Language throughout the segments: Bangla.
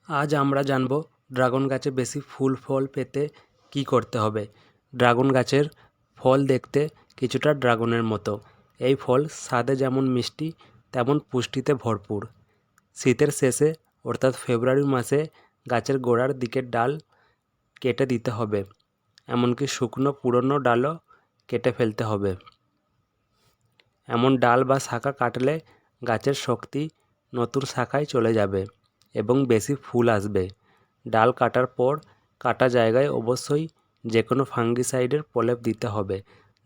আজ আমরা জানব ড্রাগন গাছে বেশি ফুল ফল পেতে কী করতে হবে। ড্রাগন গাছের ফল দেখতে কিছুটা ড্রাগনের মতো। এই ফল স্বাদে যেমন মিষ্টি তেমন পুষ্টিতে ভরপুর। শীতের শেষে অর্থাৎ ফেব্রুয়ারি মাসে গাছের গোড়ার দিকের ডাল কেটে দিতে হবে, এমনকি শুকনো পুরনো ডালও কেটে ফেলতে হবে। এমন ডাল বা শাখা কাটলে গাছের শক্তি নতুন শাখায় চলে যাবে এবং বেশি ফুল আসবে। ডাল কাটার পর কাটা জায়গায় অবশ্যই যে কোনো ফাঙ্গিসাইডের প্রলেপ দিতে হবে,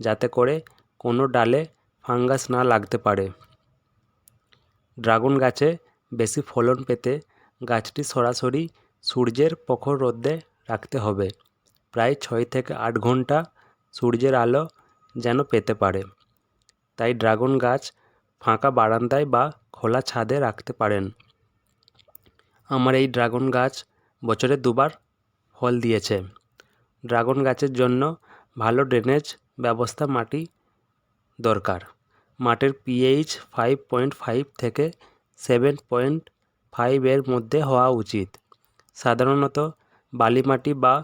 যাতে করে কোনো ডালে ফাঙ্গাস না লাগতে পারে। ড্রাগন গাছে বেশি ফলন পেতে গাছটি সরাসরি সূর্যের প্রখর রোদে রাখতে হবে। প্রায় 6 থেকে 8 ঘন্টা সূর্যের আলো যেন পেতে পারে। তাই ড্রাগন গাছ ফাঁকা বারান্দায় বা খোলা ছাদে রাখতে পারেন। আমার এই ড্রাগন গাছ বছরে 2বার ফল দিয়েছে। ড্রাগন গাছের জন্য ভালো ড্রেনেজ ব্যবস্থা মাটি দরকার। মাটির পিএইচ 5.5 থেকে 7.5 এর মধ্যে হওয়া উচিত। সাধারণত বালি মাটি বা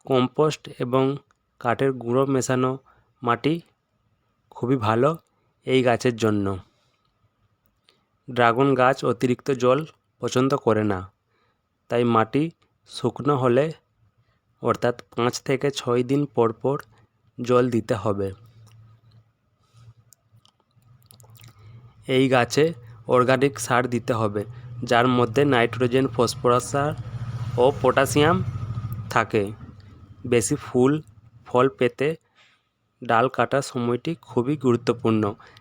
কম্পোস্ট এবং কাঠের গুঁড়ো মেশানো মাটি খুবই ভালো এই গাছের জন্য। ড্রাগন গাছ অতিরিক্ত জল পছন্দ করে না, তাই মাটি শুকনো হলে অর্থাৎ 5 থেকে 6 দিন পর পর জল দিতে হবে। এই গাছে অর্গানিক সার দিতে হবে, যার মধ্যে নাইট্রোজেন, ফসফরাস ও পটাশিয়াম থাকে। বেশি ফুল ফল পেতে ডাল কাটার সময়টি খুবই গুরুত্বপূর্ণ।